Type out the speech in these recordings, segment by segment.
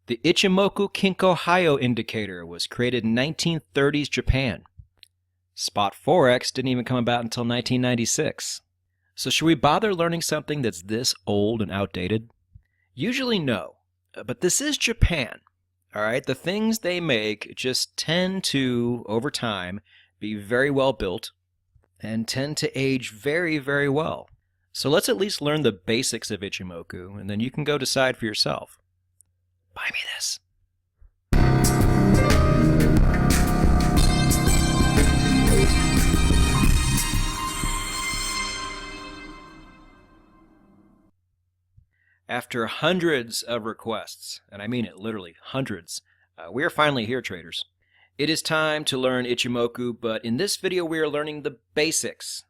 The ichimuko kinko hayo indicator was created in 1930s Japan. Spot Forex didn't even come about until 1996. So should we bother learning something that's this old and outdated? Usually no, but this is Japan. All right, the things they make just tend to, over time, be very well built and tend to age very, very well. So let's at least learn the basics of ichimoku, and then you can go decide for yourself. Buy me this. After hundreds of requests, and I mean it literally hundreds, we are finally here, traders. It is time to learn ichimoku, but in this video we are learning the basics.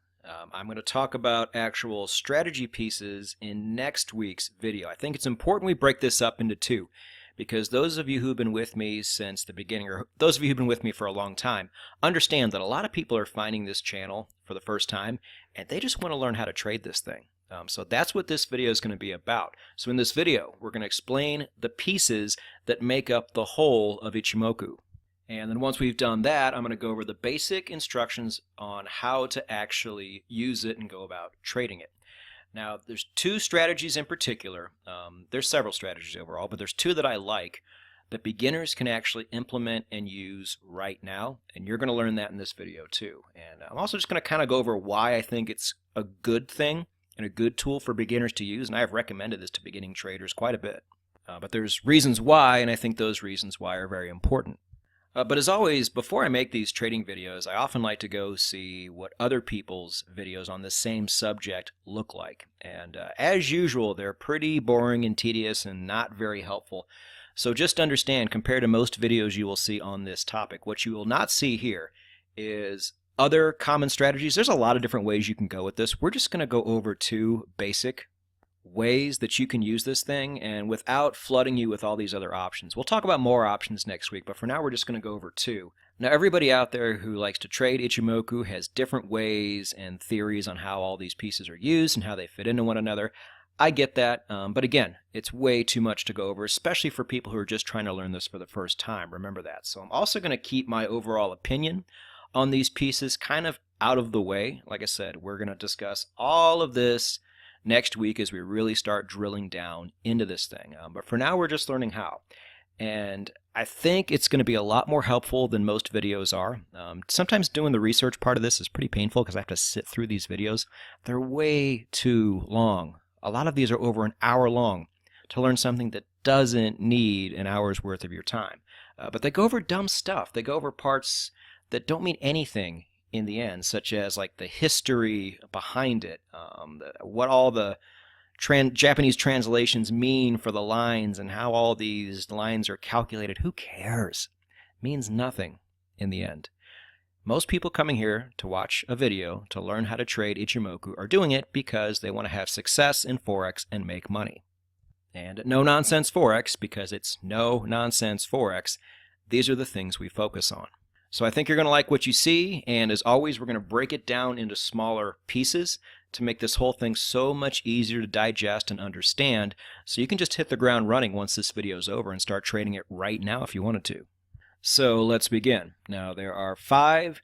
I'm going to talk about actual strategy pieces in next week's video. I think it's important we break this up into two, because those of you who've been with me since the beginning, or those of you who've been with me for a long time, understand that a lot of people are finding this channel for the first time, and they just want to learn how to trade this thing. So that's what this video is going to be about. So in this video, we're going to explain the pieces that make up the whole of ichimoku. And then once we've done that, I'm going to go over the basic instructions on how to actually use it and go about trading it. Now, there's two strategies in particular. There's several strategies overall, but there's two that I like that beginners can actually implement and use right now. And you're going to learn that in this video too. And I'm also just going to kind of go over why I think it's a good thing and a good tool for beginners to use. And I have recommended this to beginning traders quite a bit. But there's reasons why, and I think those reasons why are very important. But as always, before I make these trading videos, I often like to go see what other people's videos on the same subject look like. And as usual, they're pretty boring and tedious and not very helpful. So just understand, compared to most videos you will see on this topic, what you will not see here is other common strategies. There's a lot of different ways you can go with this. We're just going to go over two basic ways that you can use this thing, and without flooding you with all these other options. We'll talk about more options next week, but for now we're just going to go over two. Now, everybody out there who likes to trade ichimoku has different ways and theories on how all these pieces are used and how they fit into one another. I get that, but again, it's way too much to go over, especially for people who are just trying to learn this for the first time. Remember that. So I'm also going to keep my overall opinion on these pieces kind of out of the way. Like I said, we're going to discuss all of this next week as we really start drilling down into this thing. But for now, we're just learning how. And I think it's going to be a lot more helpful than most videos are. Sometimes doing the research part of this is pretty painful because I have to sit through these videos. They're way too long. A lot of these are over an hour long to learn something that doesn't need an hour's worth of your time. But they go over dumb stuff. They go over parts that don't mean anything in the end, such as like the history behind it, what all the Japanese translations mean for the lines and how all these lines are calculated. Who cares? It means nothing in the end. Most people coming here to watch a video to learn how to trade ichimoku are doing it because they want to have success in Forex and make money. And at No Nonsense Forex, because it's no nonsense Forex, these are the things we focus on. So I think you're going to like what you see, and as always, we're going to break it down into smaller pieces to make this whole thing so much easier to digest and understand, so you can just hit the ground running once this video is over and start trading it right now if you wanted to. So let's begin. Now, there are 5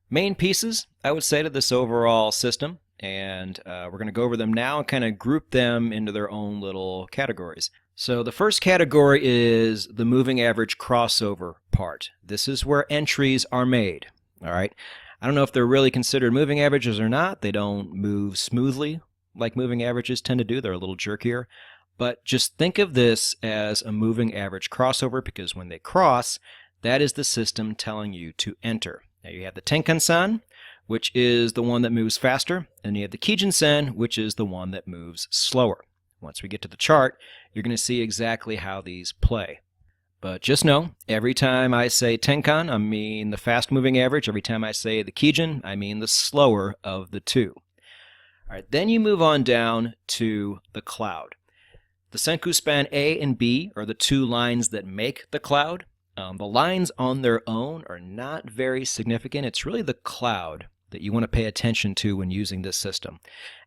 main pieces, I would say, to this overall system, and we're going to go over them now and kind of group them into their own little categories. So the first category is the moving average crossover part. This is where entries are made. All right. I don't know if they're really considered moving averages or not. They don't move smoothly like moving averages tend to do. They're a little jerkier. But just think of this as a moving average crossover, because when they cross, that is the system telling you to enter. Now you have the Tenkan-san, which is the one that moves faster, and you have the Kijin-sen, which is the one that moves slower. Once we get to the chart, you're going to see exactly how these play. But just know, every time I say Tenkan, I mean the fast-moving average. Every time I say the Kijin, I mean the slower of the two. All right, then you move on down to the cloud. The Senku span A and B are the two lines that make the cloud. The lines on their own are not very significant. It's really the cloud that you want to pay attention to when using this system.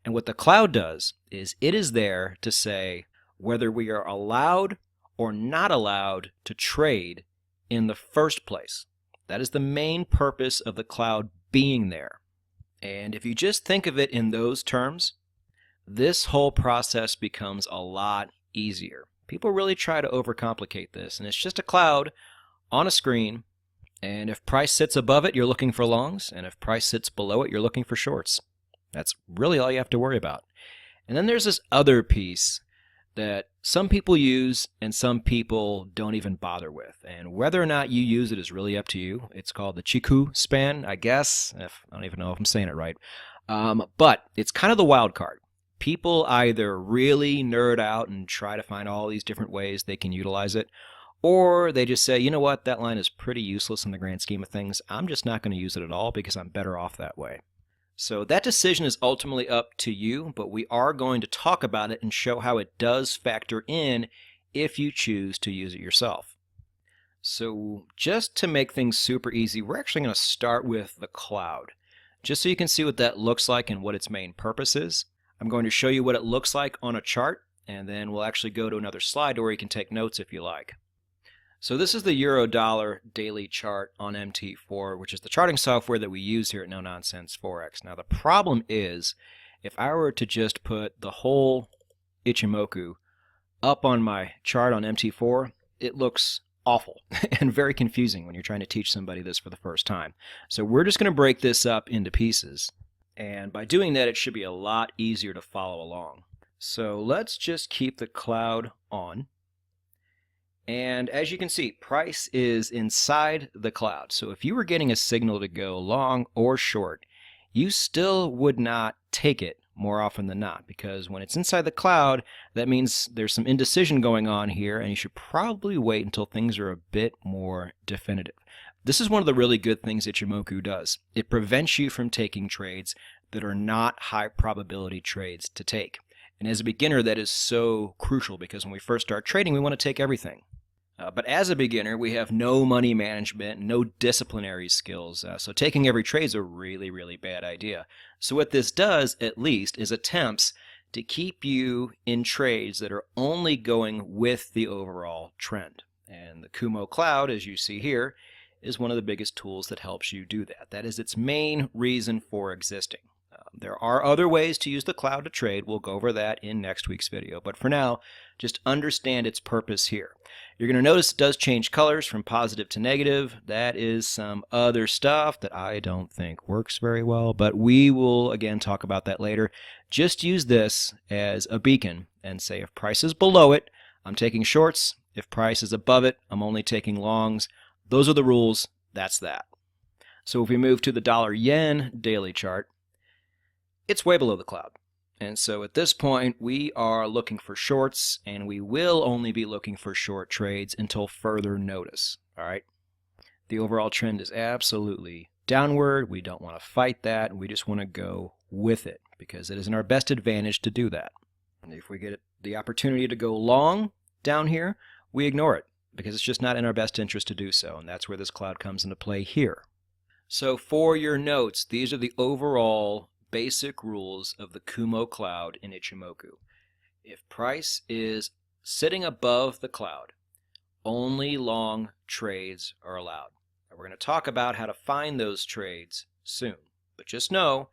And what the cloud does is it is there to say whether we are allowed or not allowed to trade in the first place. That is the main purpose of the cloud being there. And if you just think of it in those terms, this whole process becomes a lot easier. People really try to overcomplicate this, and it's just a cloud on a screen, and if price sits above it, you're looking for longs, and if price sits below it, you're looking for shorts. That's really all you have to worry about. And then there's this other piece that some people use and some people don't even bother with. And whether or not you use it is really up to you. It's called the ichimuko span, I guess. I don't even know if I'm saying it right. But it's kind of the wild card. People either really nerd out and try to find all these different ways they can utilize it, or they just say, you know what, that line is pretty useless in the grand scheme of things. I'm just not going to use it at all because I'm better off that way. So that decision is ultimately up to you, but we are going to talk about it and show how it does factor in if you choose to use it yourself. So just to make things super easy, we're actually going to start with the cloud, just so you can see what that looks like and what its main purpose is. I'm going to show you what it looks like on a chart, and then we'll actually go to another slide where you can take notes if you like. So this is the Euro-Dollar daily chart on MT4, which is the charting software that we use here at No Nonsense Forex. Now the problem is, if I were to just put the whole ichimuko up on my chart on MT4, it looks awful and very confusing when you're trying to teach somebody this for the first time. So we're just going to break this up into pieces, and by doing that it should be a lot easier to follow along. So let's just keep the cloud on. And as you can see, price is inside the cloud. So if you were getting a signal to go long or short, you still would not take it more often than not, because when it's inside the cloud, that means there's some indecision going on here, and you should probably wait until things are a bit more definitive. This is one of the really good things ichimuko does. It prevents you from taking trades that are not high probability trades to take. And as a beginner, that is so crucial, because when we first start trading, we want to take everything. But as a beginner, we have no money management, no disciplinary skills, so taking every trade is a really, really bad idea. So what this does, at least, is attempts to keep you in trades that are only going with the overall trend. And the Kumo Cloud, as you see here, is one of the biggest tools that helps you do that. That is its main reason for existing. There are other ways to use the cloud to trade. We'll go over that in next week's video. But for now, just understand its purpose here. You're going to notice it does change colors from positive to negative. That is some other stuff that I don't think works very well, but we will again talk about that later. Just use this as a beacon and say if price is below it, I'm taking shorts. If price is above it, I'm only taking longs. Those are the rules. That's that. So if we move to the dollar-yen daily chart, it's way below the cloud. And so at this point, we are looking for shorts, and we will only be looking for short trades until further notice. All right? The overall trend is absolutely downward. We don't want to fight that. We just want to go with it because it is in our best advantage to do that. And if we get the opportunity to go long down here, we ignore it because it's just not in our best interest to do so. And that's where this cloud comes into play here. So for your notes, these are the overall basic rules of the Kumo cloud in ichimuko. If price is sitting above the cloud, only long trades are allowed. And we're going to talk about how to find those trades soon. But just know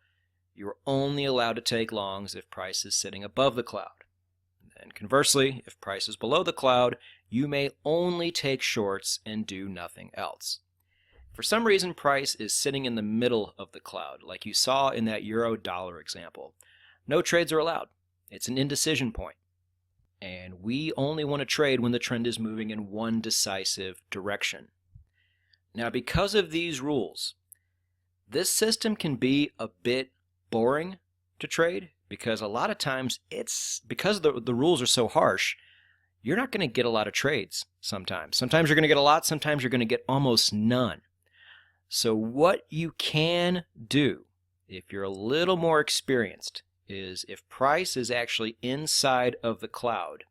you're only allowed to take longs if price is sitting above the cloud. And conversely, if price is below the cloud, you may only take shorts and do nothing else. For some reason, price is sitting in the middle of the cloud, like you saw in that euro-dollar example. No trades are allowed. It's an indecision point. And we only want to trade when the trend is moving in one decisive direction. Now, because of these rules, this system can be a bit boring to trade because a lot of times because the rules are so harsh, you're not going to get a lot of trades sometimes. Sometimes you're going to get a lot, sometimes you're going to get almost none. So what you can do, if you're a little more experienced, is if price is actually inside of the cloud,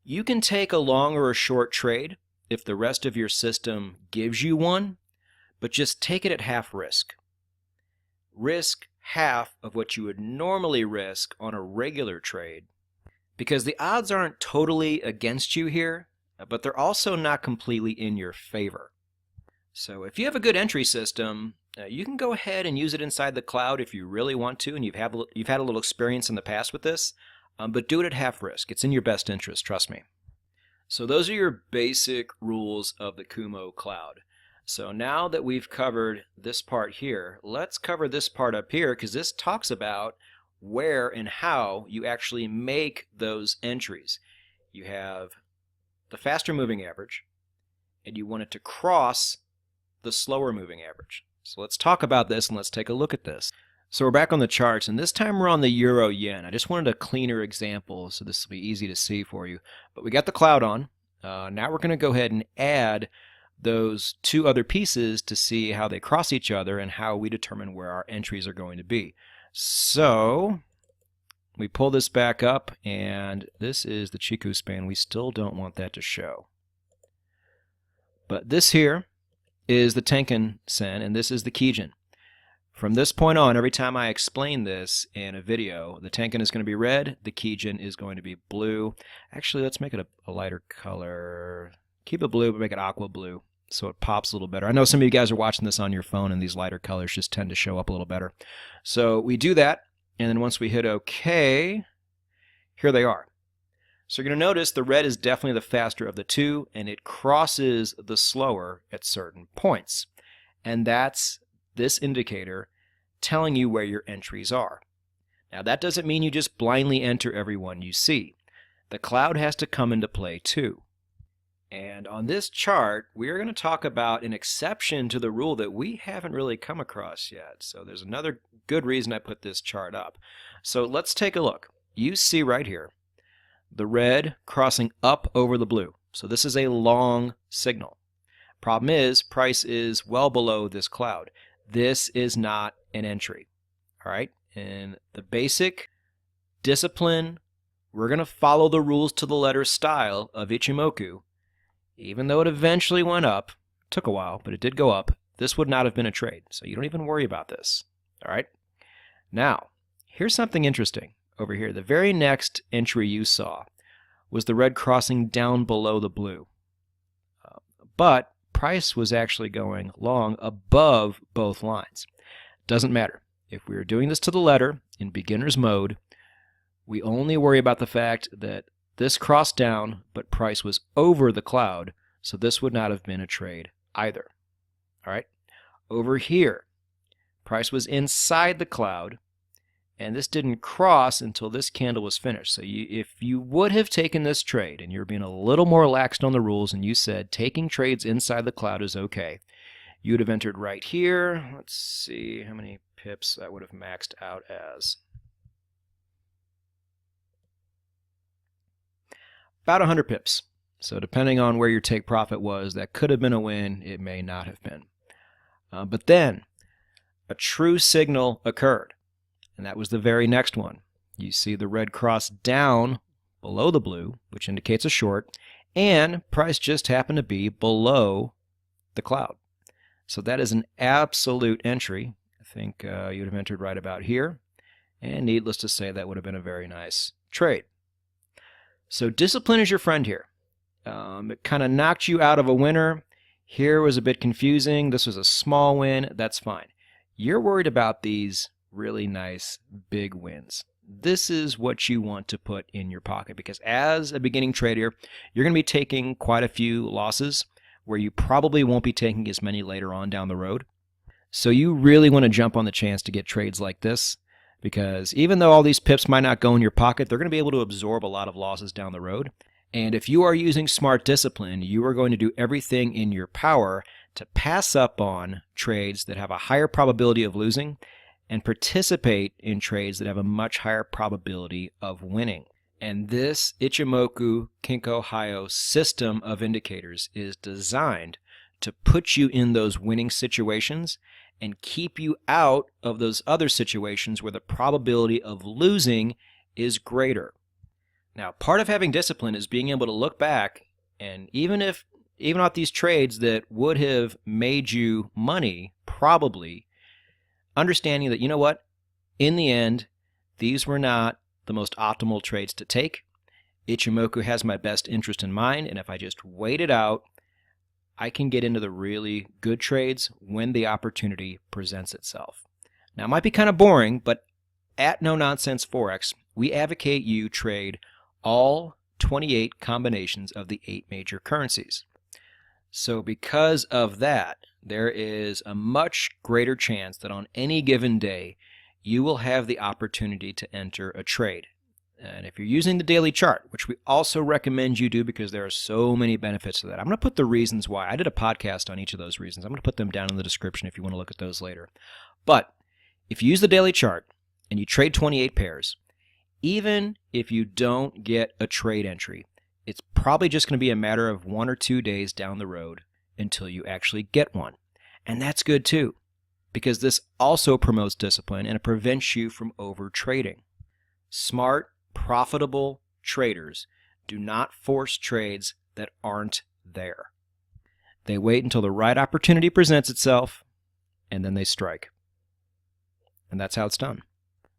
you can take a long or a short trade if the rest of your system gives you one, but just take it at half risk. Risk half of what you would normally risk on a regular trade because the odds aren't totally against you here, but they're also not completely in your favor. So if you have a good entry system, you can go ahead and use it inside the cloud if you really want to, and you've had a little experience in the past with this, but do it at half risk. It's in your best interest, trust me. So those are your basic rules of the Kumo cloud. So now that we've covered this part here, let's cover this part up here, because this talks about where and how you actually make those entries. You have the faster moving average, and you want it to cross the slower moving average. So let's talk about this and let's take a look at this. So we're back on the charts, and this time we're on the euro yen. I just wanted a cleaner example so this will be easy to see for you. But we got the cloud on. Now we're going to go ahead and add those two other pieces to see how they cross each other and how we determine where our entries are going to be. So we pull this back up, and this is the Chiku span. We still don't want that to show. But this here is the Tenkan-sen, and this is the Kijin. From this point on, every time I explain this in a video, the Tenkan is going to be red, the Kijin is going to be blue. Actually, let's make it a lighter color. Keep it blue, but make it aqua blue so it pops a little better. I know some of you guys are watching this on your phone, and these lighter colors just tend to show up a little better. So we do that, and then once we hit OK, here they are. So you're going to notice the red is definitely the faster of the two, and it crosses the slower at certain points. And that's this indicator telling you where your entries are. Now that doesn't mean you just blindly enter every one you see. The cloud has to come into play too. And on this chart, we are going to talk about an exception to the rule that we haven't really come across yet. So there's another good reason I put this chart up. So let's take a look. You see right here the red crossing up over the blue. So this is a long signal. Problem is, price is well below this cloud. This is not an entry. All right? In the basic discipline, we're going to follow the rules to the letter style of ichimuko. Even though it eventually went up, took a while, but it did go up, this would not have been a trade. So you don't even worry about this. All right? Now, here's something interesting. Over here, the very next entry you saw was the red crossing down below the blue. But price was actually going long above both lines. Doesn't matter. If we were doing this to the letter in beginner's mode, we only worry about the fact that this crossed down, but price was over the cloud, so this would not have been a trade either. All right? Over here, price was inside the cloud, and this didn't cross until this candle was finished. So if you would have taken this trade, and you're being a little more laxed on the rules, and you said taking trades inside the cloud is okay, you would have entered right here. Let's see how many pips that would have maxed out as. About 100 pips. So depending on where your take profit was, that could have been a win. It may not have been. But then a true signal occurred. And that was the very next one. You see the red cross down below the blue, which indicates a short, and price just happened to be below the cloud. So that is an absolute entry. I think you'd have entered right about here. And needless to say, that would have been a very nice trade. So discipline is your friend here. It kind of knocked you out of a winner. Here was a bit confusing. This was a small win. That's fine. You're worried about these really nice big wins. This is what you want to put in your pocket, because as a beginning trader, you're going to be taking quite a few losses where you probably won't be taking as many later on down the road. So you really want to jump on the chance to get trades like this, because even though all these pips might not go in your pocket, they're going to be able to absorb a lot of losses down the road. And if you are using smart discipline, you are going to do everything in your power to pass up on trades that have a higher probability of losing and participate in trades that have a much higher probability of winning. And this Ichimoku Kinko Hayo system of indicators is designed to put you in those winning situations and keep you out of those other situations where the probability of losing is greater. Now, part of having discipline is being able to look back, and even at these trades that would have made you money, probably, understanding that, you know what, in the end, these were not the most optimal trades to take, Ichimoku has my best interest in mind, and if I just wait it out, I can get into the really good trades when the opportunity presents itself. Now, it might be kind of boring, but at No Nonsense Forex, we advocate you trade all 28 combinations of the 8 major currencies. So because of that, there is a much greater chance that on any given day, you will have the opportunity to enter a trade. And if you're using the daily chart, which we also recommend you do because there are so many benefits to that. I'm going to put the reasons why. I did a podcast on each of those reasons. I'm going to put them down in the description if you want to look at those later. But if you use the daily chart and you trade 28 pairs, even if you don't get a trade entry, it's probably just going to be a matter of 1 or 2 days down the road until you actually get one. And that's good too, because this also promotes discipline and it prevents you from over trading. Smart, profitable traders do not force trades that aren't there. They wait until the right opportunity presents itself, and then they strike. And that's how it's done.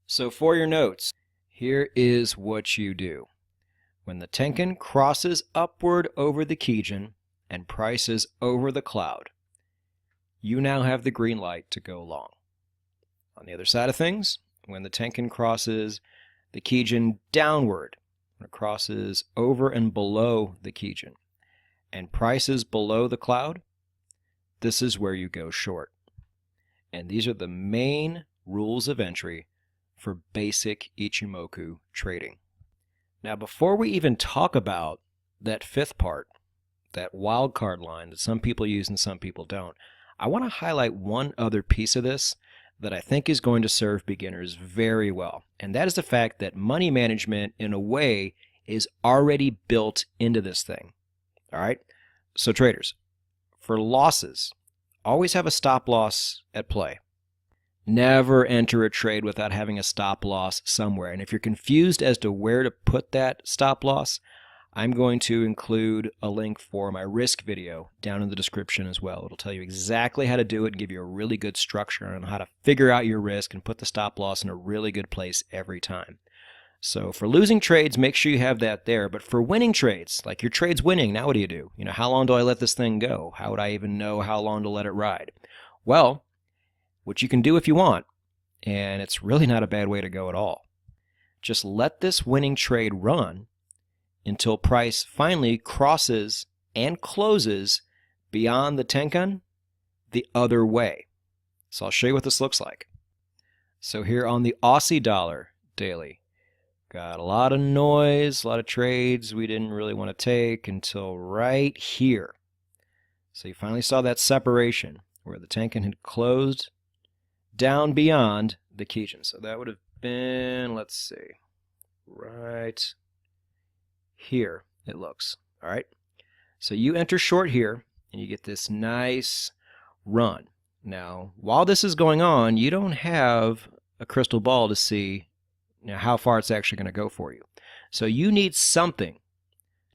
So for your notes, here is what you do. When the Tenkan crosses upward over the Kijun and price is over the cloud, you now have the green light to go long. On the other side of things, when the Tenkan crosses the Kijun downward, when it crosses over and below the Kijun, and prices below the cloud, this is where you go short. And these are the main rules of entry for basic Ichimoku trading. Now, before we even talk about that fifth part, that wild card line that some people use and some people don't, I want to highlight one other piece of this that I think is going to serve beginners very well. And that is the fact that money management, in a way, is already built into this thing. All right? So traders, for losses, always have a stop loss at play. Never enter a trade without having a stop loss somewhere. And if you're confused as to where to put that stop loss, I'm going to include a link for my risk video down in the description as well. It'll tell you exactly how to do it and give you a really good structure on how to figure out your risk and put the stop loss in a really good place every time. So for losing trades, make sure you have that there. But for winning trades, like your trade's winning, now what do you do? How long do I let this thing go? How would I even know how long to let it ride? Well, what you can do if you want, and it's really not a bad way to go at all, just let this winning trade run until price finally crosses and closes beyond the Tenkan the other way. So I'll show you what this looks like. So here on the Aussie dollar daily, got a lot of noise, a lot of trades we didn't really want to take until right here. So you finally saw that separation where the Tenkan had closed down beyond the Kijun. So that would have been, let's see, right here it looks. All right. So you enter short here and you get this nice run. Now, while this is going on, you don't have a crystal ball to see how far it's actually going to go for you. So you need something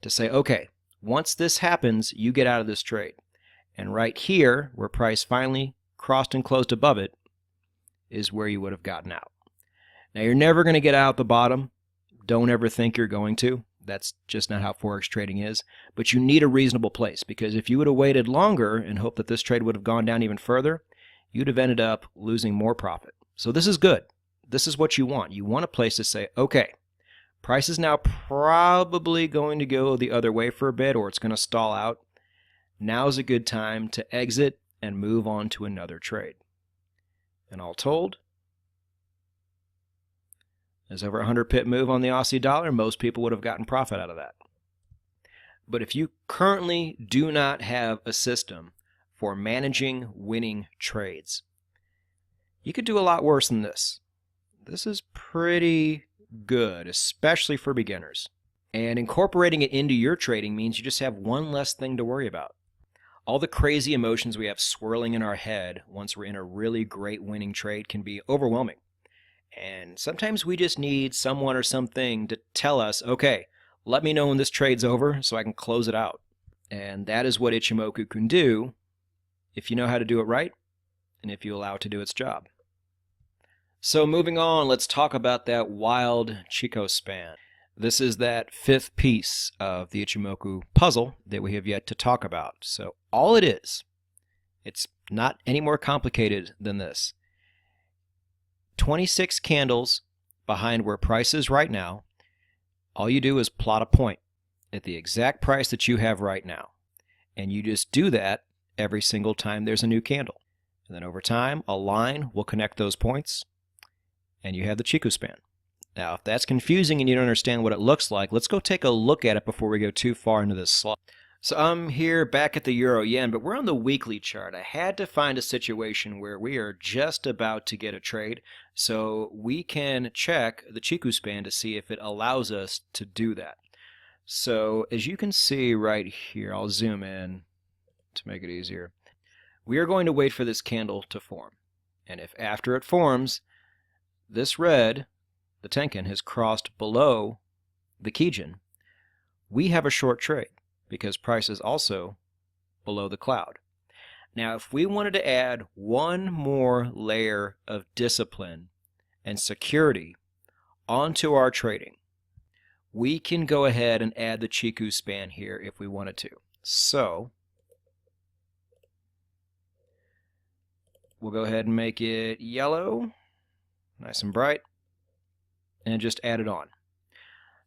to say, okay, once this happens, you get out of this trade. And right here, where price finally crossed and closed above it, is where you would have gotten out. Now, you're never going to get out the bottom. Don't ever think you're going to. That's just not how Forex trading is. But you need a reasonable place, because if you would have waited longer and hoped that this trade would have gone down even further, you'd have ended up losing more profit. So this is good. This is what you want. You want a place to say, okay, price is now probably going to go the other way for a bit, or it's going to stall out. Now is a good time to exit and move on to another trade. And all told, there's over a 100 pip move on the Aussie dollar. Most people would have gotten profit out of that. But if you currently do not have a system for managing winning trades, you could do a lot worse than this. This is pretty good, especially for beginners. And incorporating it into your trading means you just have one less thing to worry about. All the crazy emotions we have swirling in our head once we're in a really great winning trade can be overwhelming. And sometimes we just need someone or something to tell us, okay, let me know when this trade's over so I can close it out. And that is what Ichimoku can do if you know how to do it right and if you allow it to do its job. So moving on, let's talk about that wild Chico span. This is that fifth piece of the Ichimoku puzzle that we have yet to talk about. So all it is, it's not any more complicated than this. 26 candles behind where price is right now. All you do is plot a point at the exact price that you have right now. And you just do that every single time there's a new candle. And then over time, a line will connect those points, and you have the Chiku span. Now, if that's confusing and you don't understand what it looks like, let's go take a look at it before we go too far into this slide. So I'm here back at the Euro Yen, but we're on the weekly chart. I had to find a situation where we are just about to get a trade, so we can check the Chiku span to see if it allows us to do that. So as you can see right here, I'll zoom in to make it easier. We are going to wait for this candle to form. And if after it forms, this red, the Tenkan, has crossed below the Kijin, we have a short trade because price is also below the cloud. Now, if we wanted to add one more layer of discipline and security onto our trading, we can go ahead and add the Chiku span here if we wanted to. So we'll go ahead and make it yellow, nice and bright, and just add it on.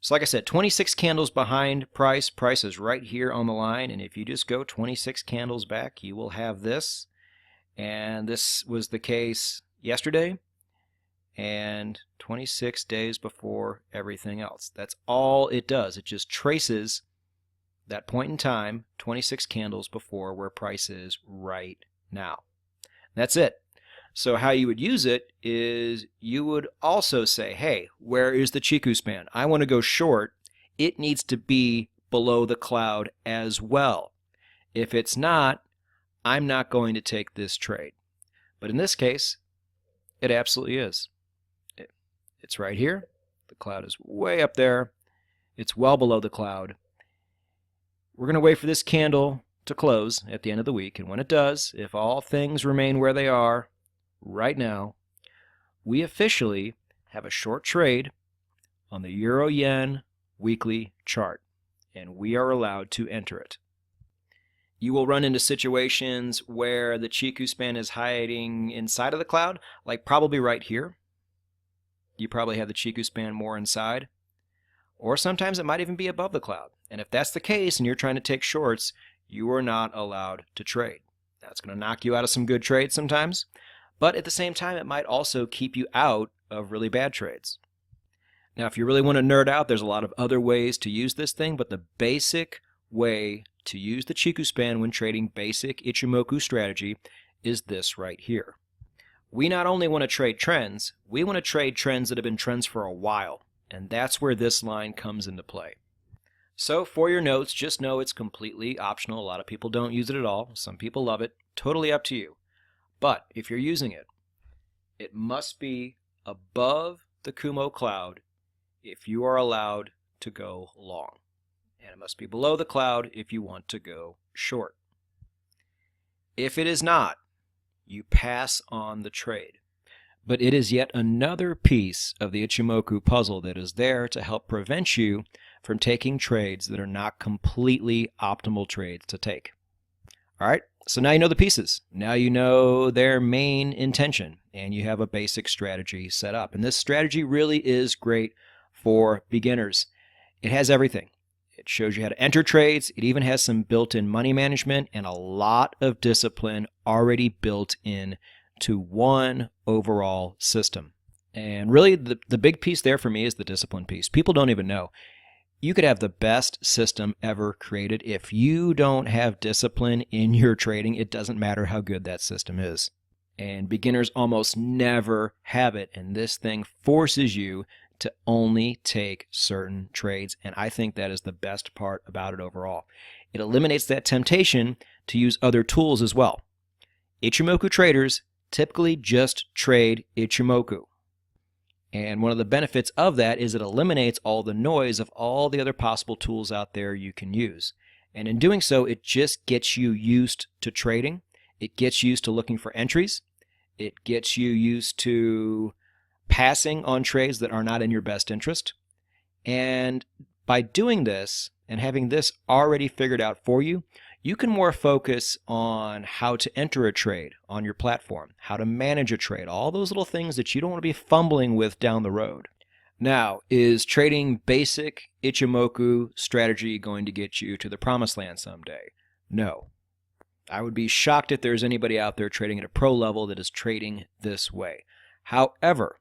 So like I said, 26 candles behind price. Price is right here on the line, and if you just go 26 candles back, you will have this. And this was the case yesterday and 26 days before everything else. That's all it does. It just traces that point in time, 26 candles before where price is right now. That's it. So how you would use it is you would also say, hey, where is the Chiku span? I want to go short. It needs to be below the cloud as well. If it's not, I'm not going to take this trade. But in this case, it absolutely is. It's right here. The cloud is way up there. It's well below the cloud. We're going to wait for this candle to close at the end of the week, and when it does, if all things remain where they are right now, we officially have a short trade on the Euro-Yen weekly chart, and we are allowed to enter it. You will run into situations where the Chiku span is hiding inside of the cloud, like probably right here. You probably have the Chiku span more inside, or sometimes it might even be above the cloud. And if that's the case and you're trying to take shorts, you are not allowed to trade. That's going to knock you out of some good trades sometimes, but at the same time, it might also keep you out of really bad trades. Now, if you really want to nerd out, there's a lot of other ways to use this thing, but the basic way to use the Chiku span when trading basic Ichimoku strategy is this right here. We not only want to trade trends, we want to trade trends that have been trends for a while, and that's where this line comes into play. So for your notes, just know it's completely optional. A lot of people don't use it at all. Some people love it. Totally up to you. But if you're using it, it must be above the Kumo cloud if you are allowed to go long. And it must be below the cloud if you want to go short. If it is not, you pass on the trade. But it is yet another piece of the Ichimoku puzzle that is there to help prevent you from taking trades that are not completely optimal trades to take. All right, so now you know the pieces. Now you know their main intention, and you have a basic strategy set up. And this strategy really is great for beginners. It has everything. It shows you how to enter trades. It even has some built-in money management and a lot of discipline already built in to one overall system. And really the big piece there for me is the discipline piece. People don't even know. You could have the best system ever created. If you don't have discipline in your trading, it doesn't matter how good that system is. And beginners almost never have it. And this thing forces you to only take certain trades. And I think that is the best part about it overall. It eliminates that temptation to use other tools as well. Ichimoku traders typically just trade Ichimoku. And one of the benefits of that is it eliminates all the noise of all the other possible tools out there you can use. And in doing so, it just gets you used to trading. It gets you used to looking for entries. It gets you used to passing on trades that are not in your best interest. And by doing this and having this already figured out for you, you can more focus on how to enter a trade on your platform, how to manage a trade, all those little things that you don't want to be fumbling with down the road. Now, is trading basic ichimoku strategy going to get you to the promised land someday? No. I would be shocked if there's anybody out there trading at a pro level that is trading this way. However,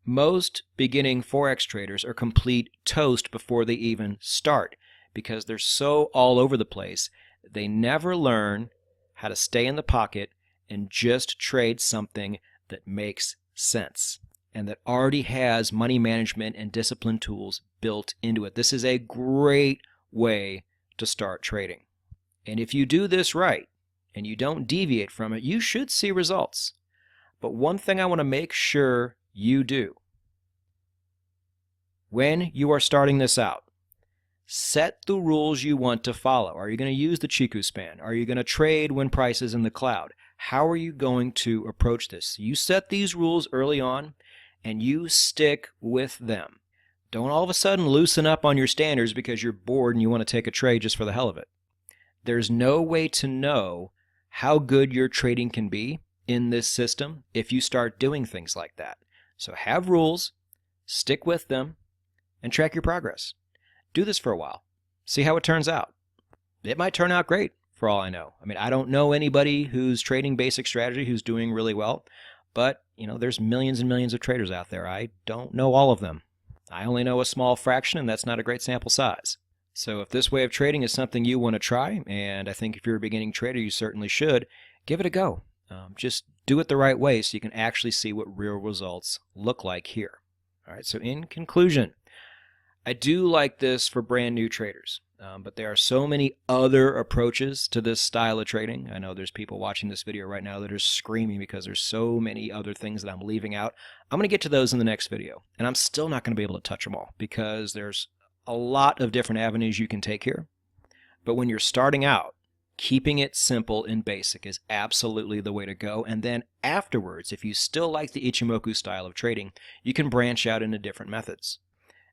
most beginning Forex traders are complete toast before they even start because they're so all over the place. They never learn how to stay in the pocket and just trade something that makes sense and that already has money management and discipline tools built into it. This is a great way to start trading. And if you do this right and you don't deviate from it, you should see results. But one thing I want to make sure you do when you are starting this out, set the rules you want to follow. Are you going to use the Chiku span? Are you going to trade when price is in the cloud? How are you going to approach this? You set these rules early on and you stick with them. Don't all of a sudden loosen up on your standards because you're bored and you want to take a trade just for the hell of it. There's no way to know how good your trading can be in this system if you start doing things like that. So have rules, stick with them, and track your progress. Do this for a while. See how it turns out. It might turn out great for all I know. I mean, I don't know anybody who's trading basic strategy who's doing really well, but there's millions and millions of traders out there. I don't know all of them. I only know a small fraction, and that's not a great sample size. So if this way of trading is something you want to try, and I think if you're a beginning trader, you certainly should, give it a go. Just do it the right way so you can actually see what real results look like here. All right, so in conclusion, I do like this for brand new traders, but there are so many other approaches to this style of trading. I know there's people watching this video right now that are screaming because there's so many other things that I'm leaving out. I'm going to get to those in the next video, and I'm still not going to be able to touch them all because there's a lot of different avenues you can take here. But when you're starting out, keeping it simple and basic is absolutely the way to go. And then afterwards, if you still like the Ichimoku style of trading, you can branch out into different methods.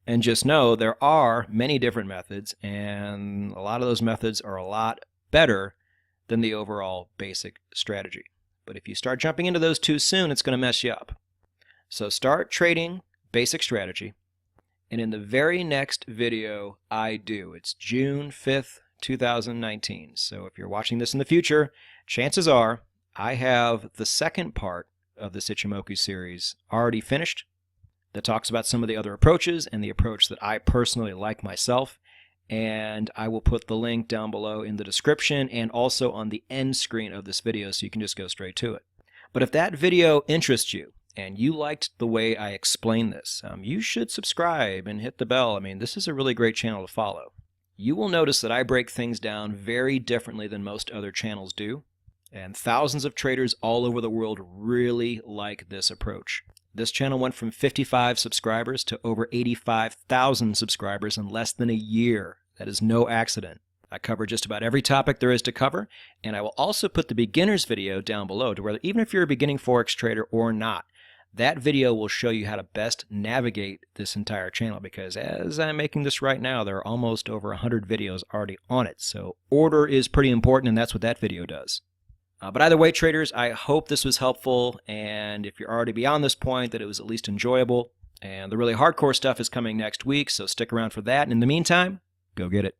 And just know there are many different methods, and a lot of those methods are a lot better than the overall basic strategy. But if you start jumping into those too soon, it's going to mess you up. So start trading basic strategy. And in the very next video it's June 5th, 2019. So if you're watching this in the future, chances are I have the second part of this Ichimoku series already finished that talks about some of the other approaches and the approach that I personally like myself. And I will put the link down below in the description and also on the end screen of this video so you can just go straight to it. But if that video interests you and you liked the way I explain this, you should subscribe and hit the bell. I mean, this is a really great channel to follow. You will notice that I break things down very differently than most other channels do, and thousands of traders all over the world really like this approach. This channel went from 55 subscribers to over 85,000 subscribers in less than a year. That is no accident. I cover just about every topic there is to cover, and I will also put the beginner's video down below to where even if you're a beginning Forex trader or not, that video will show you how to best navigate this entire channel, because as I'm making this right now, there are almost over 100 videos already on it. So order is pretty important, and that's what that video does. But either way, traders, I hope this was helpful, and if you're already beyond this point, that it was at least enjoyable. And the really hardcore stuff is coming next week, so stick around for that. And in the meantime, go get it.